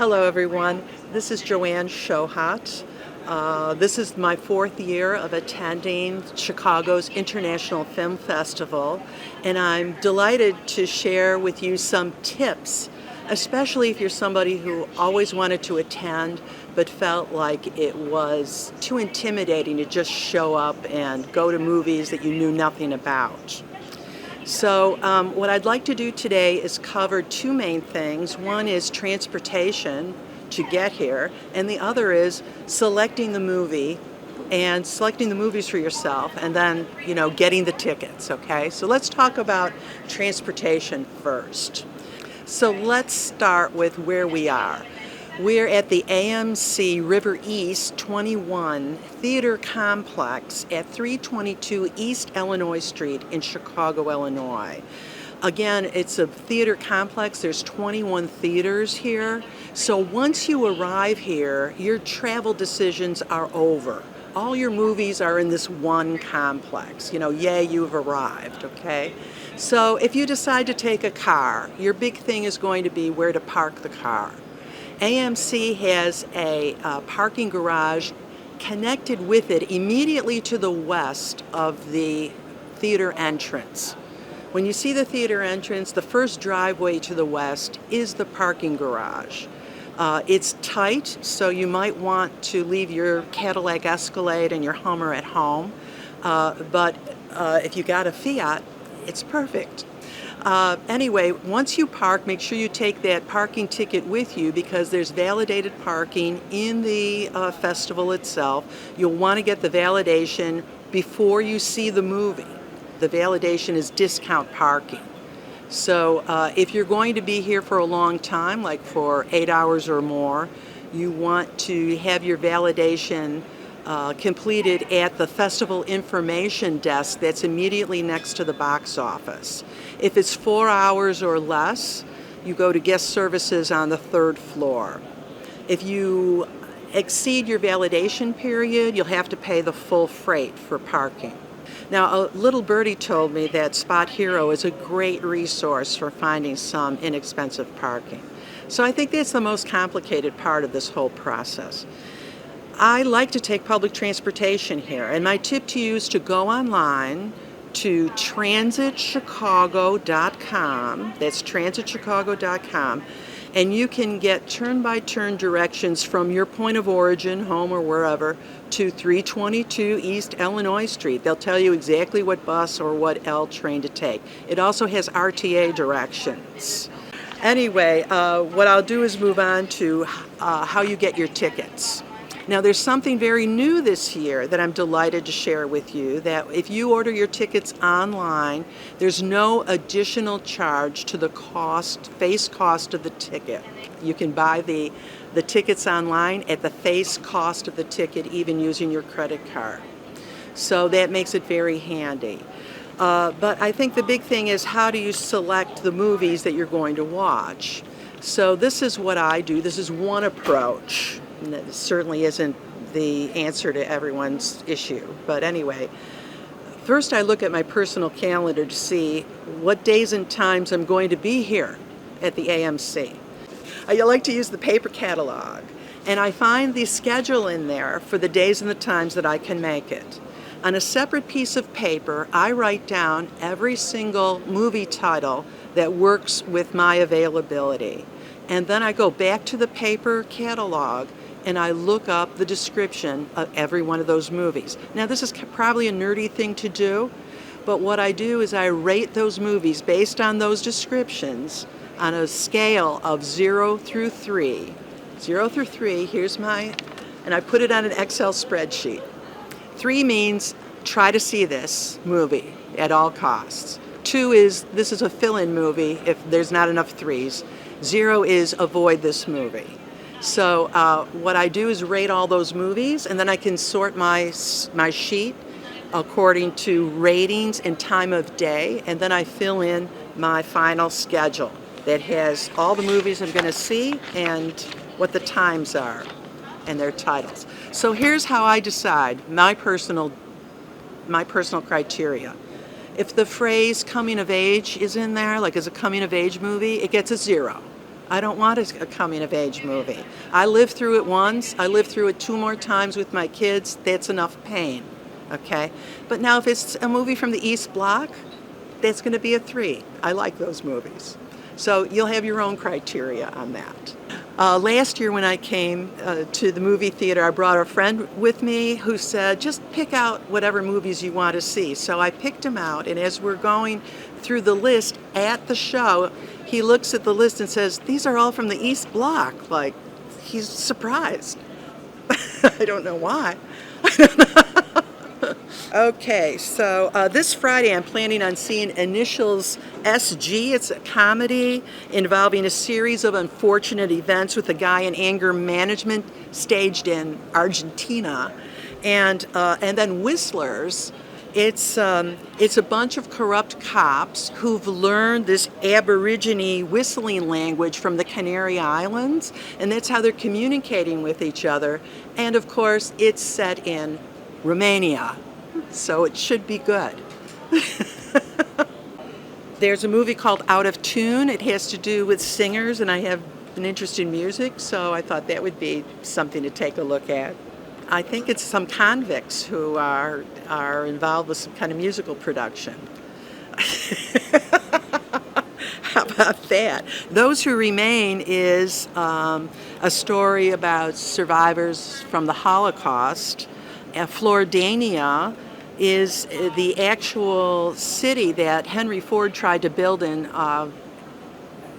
Hello everyone, this is Joanne Schochat. This is my 4th year of attending Chicago's International Film Festival, and I'm delighted to share with you some tips, especially if you're somebody who always wanted to attend but felt like it was too intimidating to just show up and go to movies that you knew nothing about. So what I'd like to do today is cover two main things. One is transportation to get here, and the other is selecting the movie and selecting the movies for yourself, and then, getting the tickets, okay? So let's talk about transportation first. So let's start with where we are. We're at the AMC River East 21 Theater Complex at 322 East Illinois Street in Chicago, Illinois. Again, it's a theater complex. There's 21 theaters here. So once you arrive here, your travel decisions are over. All your movies are in this one complex. Yay, you've arrived, okay? So if you decide to take a car, your big thing is going to be where to park the car. AMC has a parking garage connected with it immediately to the west of the theater entrance. When you see the theater entrance, the first driveway to the west is the parking garage. It's tight, so you might want to leave your Cadillac Escalade and your Hummer at home, but if you got a Fiat, it's perfect. Anyway, once you park, make sure you take that parking ticket with you because there's validated parking in the festival itself. You'll want to get the validation before you see the movie. The validation is discount parking. So if you're going to be here for a long time, like for 8 hours or more, you want to have your validation completed at the festival information desk that's immediately next to the box office. If it's 4 hours or less, you go to guest services on the 3rd floor. If you exceed your validation period, you'll have to pay the full freight for parking. Now, a little birdie told me that Spot Hero is a great resource for finding some inexpensive parking. So I think that's the most complicated part of this whole process. I like to take public transportation here, and my tip to you is to go online to transitchicago.com. That's transitchicago.com, and you can get turn-by-turn directions from your point of origin, home or wherever, to 322 East Illinois Street. They'll tell you exactly what bus or what L train to take. It also has RTA directions. Anyway, what I'll do is move on to how you get your tickets. Now, there's something very new this year that I'm delighted to share with you, that if you order your tickets online, there's no additional charge to the face cost of the ticket. You can buy the tickets online at the face cost of the ticket, even using your credit card. So that makes it very handy. But I think the big thing is, how do you select the movies that you're going to watch? So this is what I do. This is one approach. And that certainly isn't the answer to everyone's issue. But anyway, first I look at my personal calendar to see what days and times I'm going to be here at the AMC. I like to use the paper catalog, and I find the schedule in there for the days and the times that I can make it. On a separate piece of paper, I write down every single movie title that works with my availability. And then I go back to the paper catalog and I look up the description of every one of those movies. Now, this is probably a nerdy thing to do, but what I do is I rate those movies based on those descriptions on a scale of 0 through 3. 0 through 3, and I put it on an Excel spreadsheet. 3 means try to see this movie at all costs. 2 is this is a fill-in movie if there's not enough 3s. 0 is avoid this movie. So what I do is rate all those movies, and then I can sort my sheet according to ratings and time of day, and then I fill in my final schedule that has all the movies I'm going to see and what the times are and their titles. So here's how I decide my personal criteria. If the phrase coming of age is in there, like as a coming of age movie, it gets a 0. I don't want a coming-of-age movie. I lived through it once. I lived through it 2 more times with my kids. That's enough pain, okay? But now if it's a movie from the East Bloc, that's going to be a 3. I like those movies. So you'll have your own criteria on that. Last year when I came to the movie theater, I brought a friend with me who said, just pick out whatever movies you want to see. So I picked them out, and as we're going through the list at the show, he looks at the list and says, these are all from the East Bloc. Like, he's surprised. I don't know why. Okay, so this Friday I'm planning on seeing Initials SG. It's a comedy involving a series of unfortunate events with a guy in anger management staged in Argentina. And then Whistlers. It's a bunch of corrupt cops who've learned this Aborigine whistling language from the Canary Islands, and that's how they're communicating with each other. And of course, it's set in Romania. So it should be good. There's a movie called Out of Tune. It has to do with singers, and I have an interest in music, so I thought that would be something to take a look at. I think it's some convicts who are involved with some kind of musical production. How about that? Those Who Remain is a story about survivors from the Holocaust. Flordania is the actual city that Henry Ford tried to build in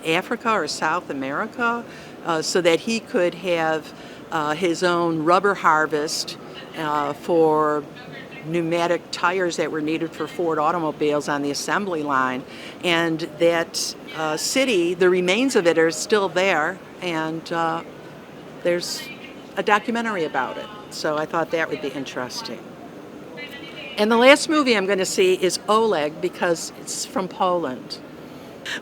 Africa or South America so that he could have his own rubber harvest for pneumatic tires that were needed for Ford automobiles on the assembly line. And that city, the remains of it are still there, and there's a documentary about it. So I thought that would be interesting. And the last movie I'm going to see is Oleg, because it's from Poland.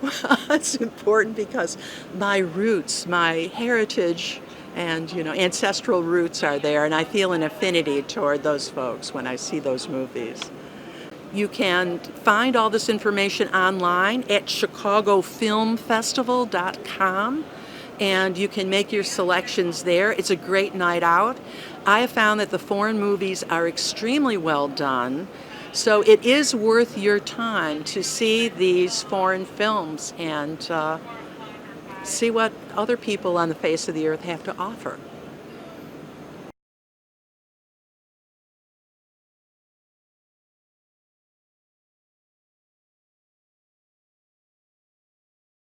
Well, it's important because my roots, my heritage, and ancestral roots are there, and I feel an affinity toward those folks when I see those movies. You can find all this information online at chicagofilmfestival.com, and you can make your selections there. It's a great night out. I have found that the foreign movies are extremely well done, so it is worth your time to see these foreign films and see what other people on the face of the earth have to offer.